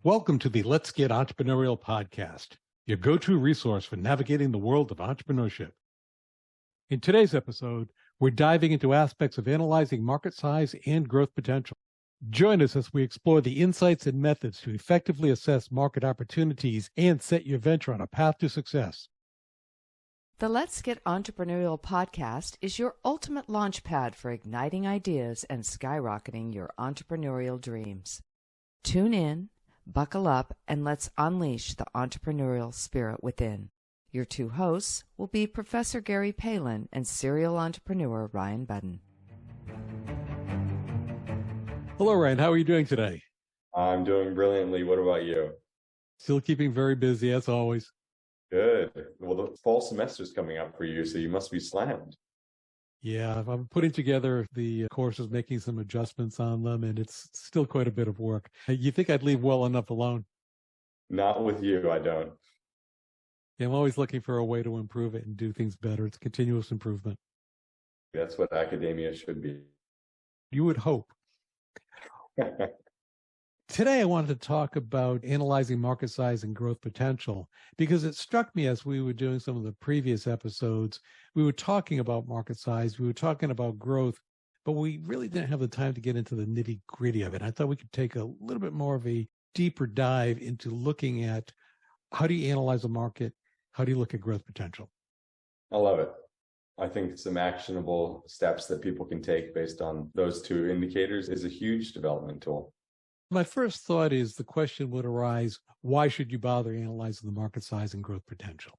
Welcome to the Let's Get Entrepreneurial podcast, your go-to resource for navigating the world of entrepreneurship. In today's episode, we're diving into aspects of analyzing market size and growth potential. Join us as we explore the insights and methods to effectively assess market opportunities and set your venture on a path to success. The Let's Get Entrepreneurial podcast is your ultimate launchpad for igniting ideas and skyrocketing your entrepreneurial dreams. Tune in, buckle up, and let's unleash the entrepreneurial spirit within. Your two hosts will be Professor Gary Palin and serial entrepreneur Ryan Budden. Hello, Ryan. How are you doing today? I'm doing brilliantly. What about you? Still keeping very busy, as always. Good. Well, the fall semester is coming up for you, so you must be slammed. Yeah, I'm putting together the courses, making some adjustments on them, and it's still quite a bit of work. You think I'd leave well enough alone? Not with you, I don't. Yeah, I'm always looking for a way to improve it and do things better. It's continuous improvement. That's what academia should be. You would hope. Today, I wanted to talk about analyzing market size and growth potential because it struck me as we were doing some of the previous episodes, we were talking about market size, we were talking about growth, but we really didn't have the time to get into the nitty gritty of it. I thought we could take a little bit more of a deeper dive into looking at how do you analyze a market? How do you look at growth potential? I love it. I think some actionable steps that people can take based on those two indicators is a huge development tool. My first thought is the question would arise, why should you bother analyzing the market size and growth potential?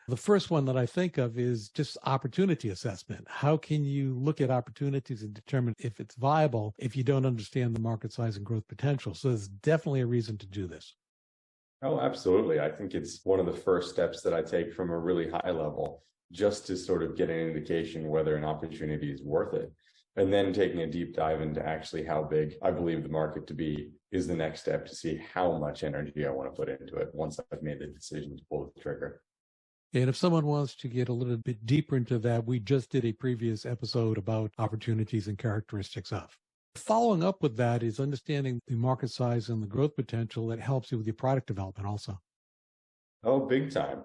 The first one that I think of is just opportunity assessment. How can you look at opportunities and determine if it's viable if you don't understand the market size and growth potential? So there's definitely a reason to do this. Oh, absolutely. I think it's one of the first steps that I take from a really high level just to sort of get an indication whether an opportunity is worth it. And then taking a deep dive into actually how big I believe the market to be is the next step to see how much energy I want to put into it once I've made the decision to pull the trigger. And if someone wants to get a little bit deeper into that, we just did a previous episode about opportunities and characteristics of. Following up with that is understanding the market size and the growth potential that helps you with your product development also. Oh, big time.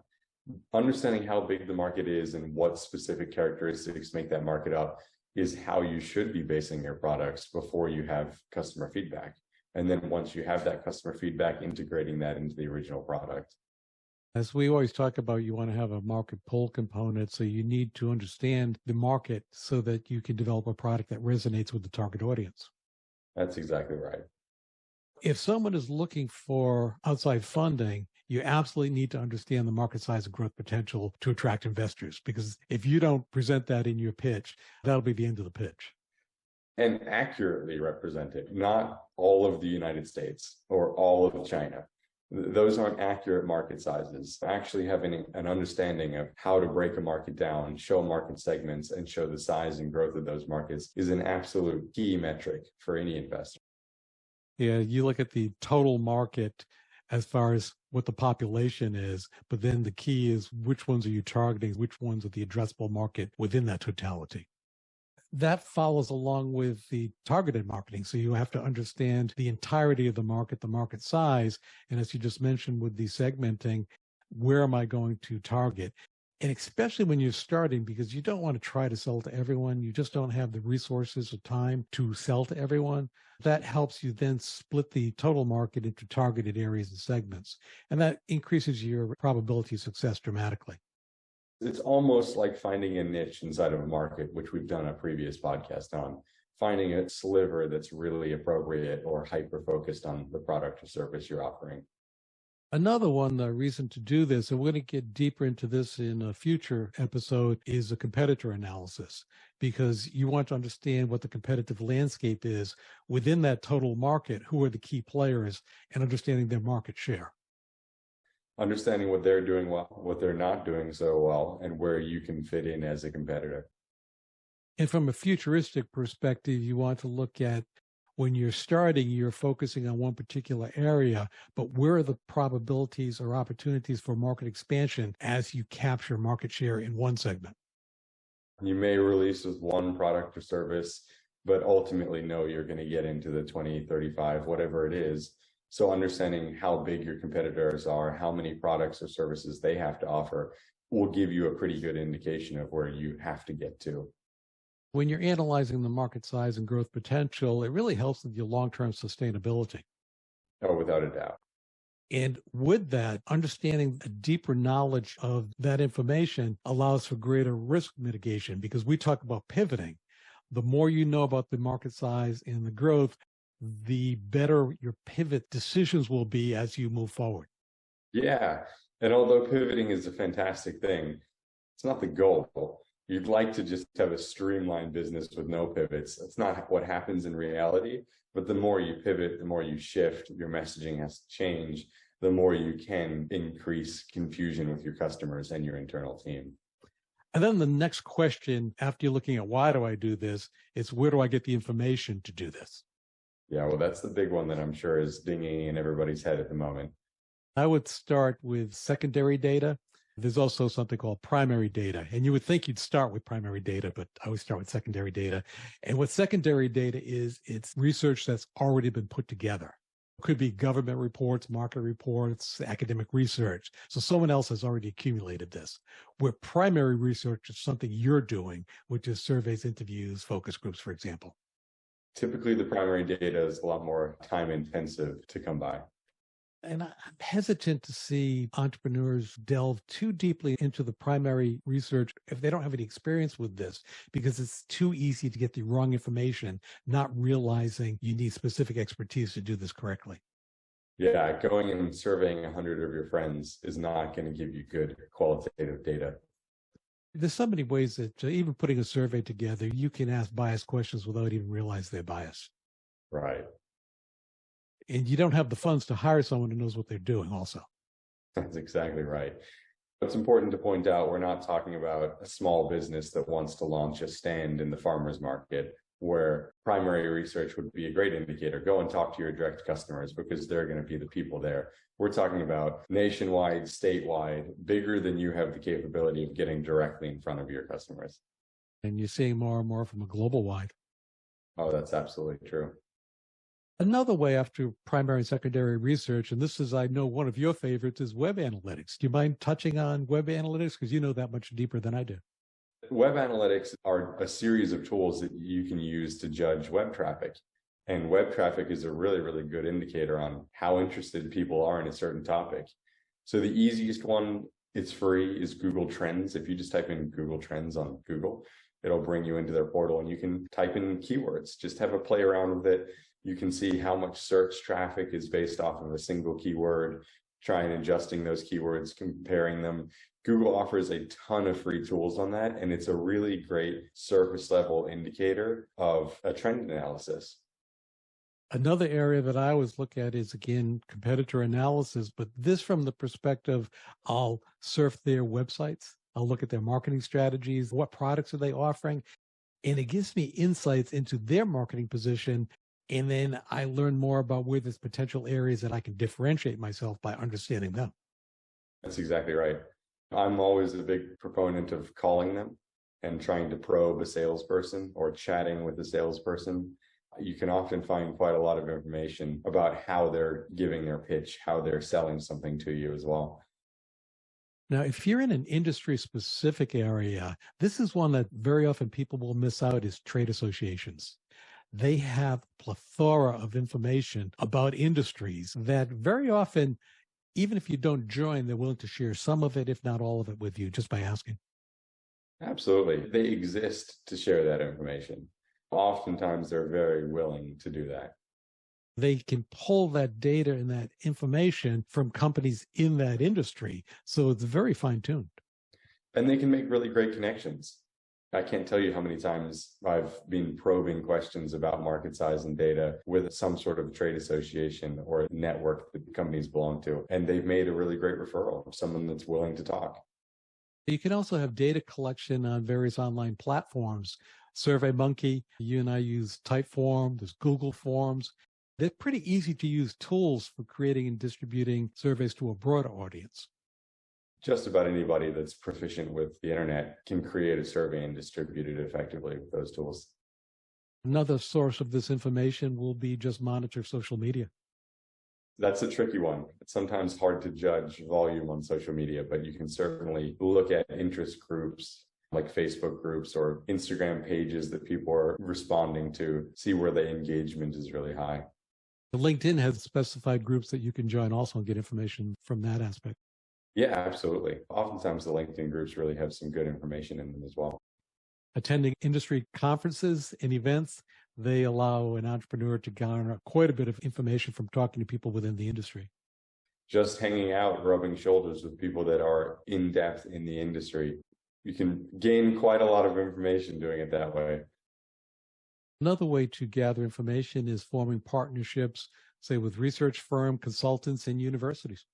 Understanding how big the market is and what specific characteristics make that market up is how you should be basing your products before you have customer feedback. And then once you have that customer feedback, integrating that into the original product. As we always talk about, you want to have a market pull component. So you need to understand the market so that you can develop a product that resonates with the target audience. That's exactly right. If someone is looking for outside funding, you absolutely need to understand the market size and growth potential to attract investors, because if you don't present that in your pitch, that'll be the end of the pitch. And accurately represent it, not all of the United States or all of China. Those aren't accurate market sizes. Actually having an understanding of how to break a market down, show market segments, and show the size and growth of those markets is an absolute key metric for any investor. Yeah, you look at the total market as far as what the population is, but then the key is which ones are you targeting, which ones are the addressable market within that totality. That follows along with the targeted marketing. So you have to understand the entirety of the market size. And as you just mentioned with the segmenting, where am I going to target? And especially when you're starting, because you don't want to try to sell to everyone. You just don't have the resources or time to sell to everyone. That helps you then split the total market into targeted areas and segments. And that increases your probability of success dramatically. It's almost like finding a niche inside of a market, which we've done a previous podcast on, finding a sliver that's really appropriate or hyper-focused on the product or service you're offering. Another one, the reason to do this, and we're going to get deeper into this in a future episode, is a competitor analysis, because you want to understand what the competitive landscape is within that total market, who are the key players, and understanding their market share. Understanding what they're doing well, what they're not doing so well, and where you can fit in as a competitor. And from a futuristic perspective, you want to look at when you're starting, you're focusing on one particular area, but where are the probabilities or opportunities for market expansion as you capture market share in one segment? You may release with one product or service, but ultimately know you're going to get into the 20, 35, whatever it is, So understanding how big your competitors are, how many products or services they have to offer will give you a pretty good indication of where you have to get to. When you're analyzing the market size and growth potential, it really helps with your long-term sustainability. Oh, without a doubt. And with that, understanding a deeper knowledge of that information allows for greater risk mitigation, because we talk about pivoting. The more you know about the market size and the growth, the better your pivot decisions will be as you move forward. Yeah. And although pivoting is a fantastic thing, it's not the goal. You'd like to just have a streamlined business with no pivots. That's not what happens in reality. But the more you pivot, the more you shift, your messaging has to change, the more you can increase confusion with your customers and your internal team. And then the next question, after you're looking at why do I do this, is where do I get the information to do this? Yeah, well, that's the big one that I'm sure is dinging in everybody's head at the moment. I would start with secondary data. There's also something called primary data. And you would think you'd start with primary data, but I always start with secondary data. And what secondary data is, it's research that's already been put together. It could be government reports, market reports, academic research. So someone else has already accumulated this. Where primary research is something you're doing, which is surveys, interviews, focus groups, for example. Typically, the primary data is a lot more time intensive to come by. And I'm hesitant to see entrepreneurs delve too deeply into the primary research if they don't have any experience with this, because it's too easy to get the wrong information, not realizing you need specific expertise to do this correctly. Yeah, going and surveying 100 of your friends is not going to give you good qualitative data. There's so many ways that even putting a survey together, you can ask biased questions without even realize they're biased. Right. And you don't have the funds to hire someone who knows what they're doing also. That's exactly right. It's important to point out we're not talking about a small business that wants to launch a stand in the farmer's market where primary research would be a great indicator. Go and talk to your direct customers because they're going to be the people there. We're talking about nationwide, statewide, bigger than you have the capability of getting directly in front of your customers. And you're seeing more and more from a global wide. Oh, that's absolutely true. Another way after primary and secondary research, and this is, I know, one of your favorites, is web analytics. Do you mind touching on web analytics? Because you know that much deeper than I do. Web analytics are a series of tools that you can use to judge web traffic. And web traffic is a really, really good indicator on how interested people are in a certain topic. So the easiest one, it's free, is Google Trends. If you just type in Google Trends on Google, it'll bring you into their portal and you can type in keywords. Just have a play around with it. You can see how much search traffic is based off of a single keyword, trying adjusting those keywords, comparing them. Google offers a ton of free tools on that, and it's a really great surface level indicator of a trend analysis. Another area that I always look at is, again, competitor analysis, but this from the perspective, I'll surf their websites. I'll look at their marketing strategies. What products are they offering? And it gives me insights into their marketing position. And then I learn more about where there's potential areas that I can differentiate myself by understanding them. That's exactly right. I'm always a big proponent of calling them and trying to probe a salesperson or chatting with a salesperson. You can often find quite a lot of information about how they're giving their pitch, how they're selling something to you as well. Now, if you're in an industry-specific area, this is one that very often people will miss out, is trade associations. They have a plethora of information about industries that very often, even if you don't join, they're willing to share some of it, if not all of it, with you just by asking. Absolutely. They exist to share that information. Oftentimes, they're very willing to do that. They can pull that data and that information from companies in that industry. So it's very fine-tuned. And they can make really great connections. I can't tell you how many times I've been probing questions about market size and data with some sort of trade association or network that companies belong to. And they've made a really great referral of someone that's willing to talk. You can also have data collection on various online platforms. SurveyMonkey, you and I use Typeform, there's Google Forms. They're pretty easy to use tools for creating and distributing surveys to a broader audience. Just about anybody that's proficient with the internet can create a survey and distribute it effectively with those tools. Another source of this information will be just monitor social media. That's a tricky one. It's sometimes hard to judge volume on social media, but you can certainly look at interest groups like Facebook groups or Instagram pages that people are responding to, see where the engagement is really high. LinkedIn has specified groups that you can join also and get information from that aspect. Yeah, absolutely. Oftentimes the LinkedIn groups really have some good information in them as well. Attending industry conferences and events, they allow an entrepreneur to garner quite a bit of information from talking to people within the industry. Just hanging out, rubbing shoulders with people that are in depth in the industry, you can gain quite a lot of information doing it that way. Another way to gather information is forming partnerships, say with research firm, consultants, and universities.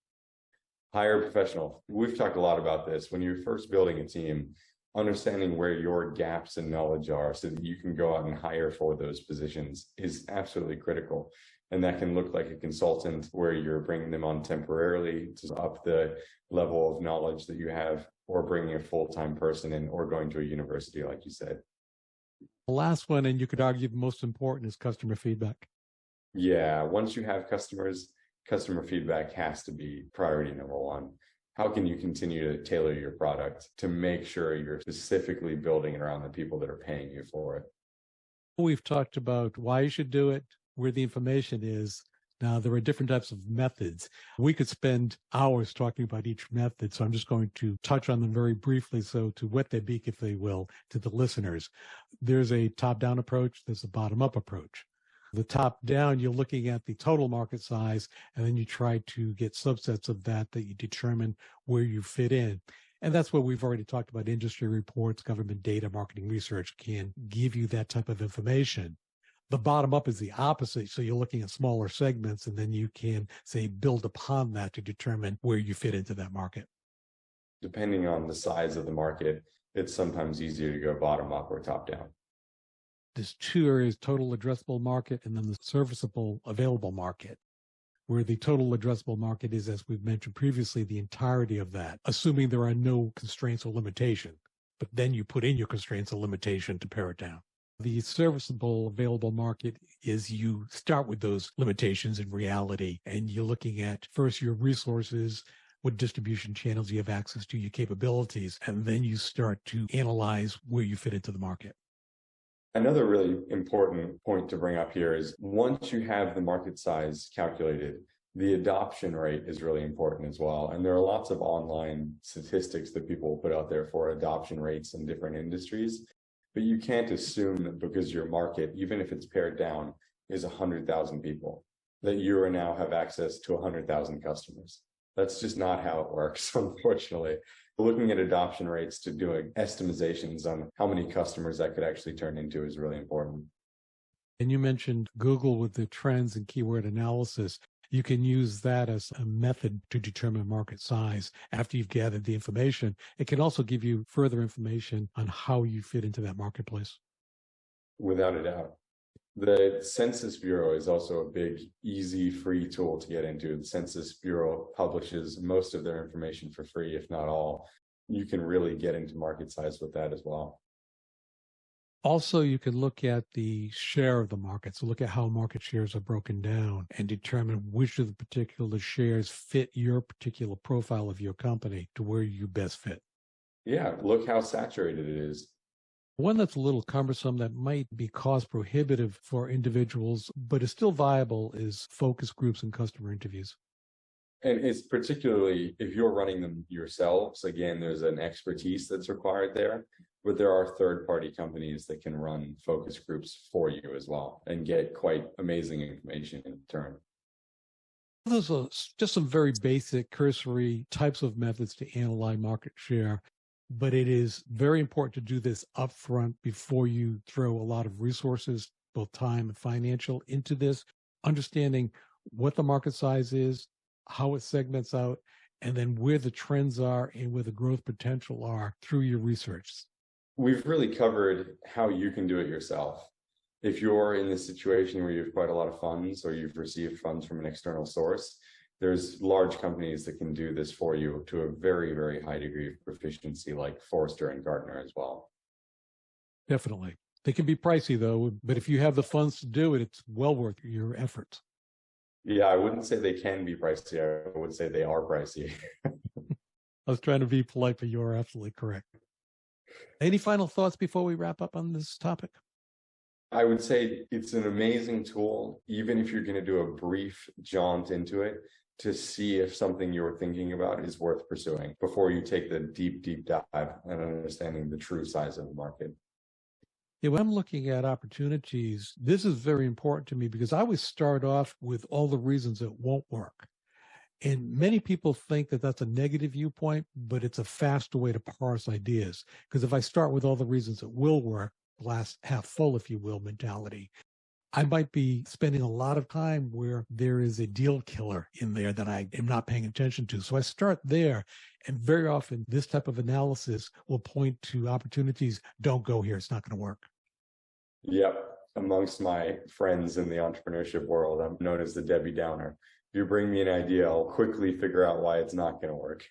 Hire a professional. We've talked a lot about this. When you're first building a team, understanding where your gaps in knowledge are so that you can go out and hire for those positions is absolutely critical. And that can look like a consultant where you're bringing them on temporarily to up the level of knowledge that you have, or bringing a full-time person in, or going to a university, like you said. The last one, and you could argue the most important, is customer feedback. Yeah, once you have customers, customer feedback has to be priority number one. How can you continue to tailor your product to make sure you're specifically building it around the people that are paying you for it? We've talked about why you should do it, where the information is. Now, there are different types of methods. We could spend hours talking about each method, so I'm just going to touch on them very briefly, so to whet their beak, if they will, to the listeners. There's a top-down approach. There's a bottom-up approach. The top-down, you're looking at the total market size, and then you try to get subsets of that you determine where you fit in. And that's where we've already talked about industry reports, government data, marketing research can give you that type of information. The bottom up is the opposite. So you're looking at smaller segments, and then you can, say, build upon that to determine where you fit into that market. Depending on the size of the market, it's sometimes easier to go bottom up or top down. There's two areas: total addressable market and then the serviceable available market, where the total addressable market is, as we've mentioned previously, the entirety of that, assuming there are no constraints or limitation. But then you put in your constraints or limitation to pare it down. The serviceable available market is you start with those limitations in reality, and you're looking at first your resources, what distribution channels you have access to, your capabilities, and then you start to analyze where you fit into the market. Another really important point to bring up here is once you have the market size calculated, the adoption rate is really important as well. And there are lots of online statistics that people will put out there for adoption rates in different industries. But you can't assume that because your market, even if it's pared down, is 100,000 people, that you now have access to 100,000 customers. That's just not how it works, unfortunately. Looking at adoption rates to doing estimations on how many customers that could actually turn into is really important. And you mentioned Google with the trends and keyword analysis. You can use that as a method to determine market size after you've gathered the information. It can also give you further information on how you fit into that marketplace. Without a doubt. The Census Bureau is also a big, easy, free tool to get into. The Census Bureau publishes most of their information for free, if not all. You can really get into market size with that as well. Also, you can look at the share of the market. So look at how market shares are broken down and determine which of the particular shares fit your particular profile of your company to where you best fit. Yeah, look how saturated it is. One that's a little cumbersome that might be cost prohibitive for individuals, but is still viable, is focus groups and customer interviews. And it's particularly if you're running them yourselves, again, there's an expertise that's required there. But there are third-party companies that can run focus groups for you as well and get quite amazing information in return. Those are just some very basic, cursory types of methods to analyze market share, but it is very important to do this upfront before you throw a lot of resources, both time and financial, into this, understanding what the market size is, how it segments out, and then where the trends are and where the growth potential are through your research. We've really covered how you can do it yourself. If you're in this situation where you have quite a lot of funds or you've received funds from an external source, there's large companies that can do this for you to a very, very high degree of proficiency, like Forrester and Gartner as well. Definitely. They can be pricey, though, but if you have the funds to do it, it's well worth your efforts. Yeah, I wouldn't say they can be pricey. I would say they are pricey. I was trying to be polite, but you're absolutely correct. Any final thoughts before we wrap up on this topic? I would say it's an amazing tool, even if you're going to do a brief jaunt into it, to see if something you're thinking about is worth pursuing before you take the deep dive and understanding the true size of the market. Yeah, when I'm looking at opportunities, this is very important to me because I always start off with all the reasons it won't work. And many people think that that's a negative viewpoint, but it's a faster way to parse ideas. Because if I start with all the reasons it will work, glass half full, if you will, mentality, I might be spending a lot of time where there is a deal killer in there that I am not paying attention to. So I start there. And very often this type of analysis will point to opportunities. Don't go here. It's not going to work. Yep. Amongst my friends in the entrepreneurship world, I'm known as the Debbie Downer. If you bring me an idea, I'll quickly figure out why it's not going to work.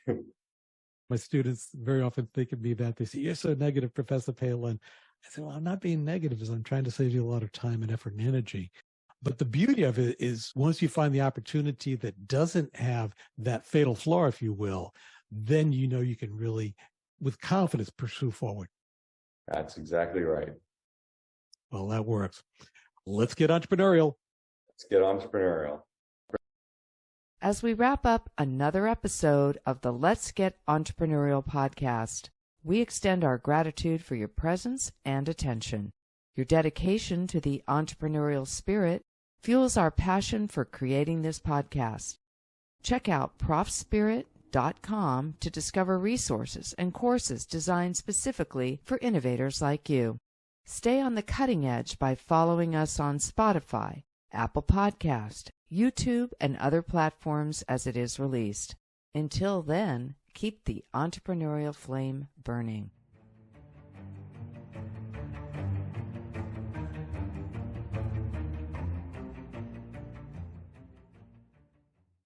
My students very often think of me that. They say, "You're so negative, Professor Palin." I say, "Well, I'm not being negative, as I'm trying to save you a lot of time and effort and energy." But the beauty of it is once you find the opportunity that doesn't have that fatal flaw, if you will, then you know you can really, with confidence, pursue forward. That's exactly right. Well, that works. Let's get entrepreneurial. Let's get entrepreneurial. As we wrap up another episode of the Let's Get Entrepreneurial podcast, we extend our gratitude for your presence and attention. Your dedication to the entrepreneurial spirit fuels our passion for creating this podcast. Check out ProfSpirit.com to discover resources and courses designed specifically for innovators like you. Stay on the cutting edge by following us on Spotify, Apple Podcast, YouTube, and other platforms as it is released. Until then, keep the entrepreneurial flame burning.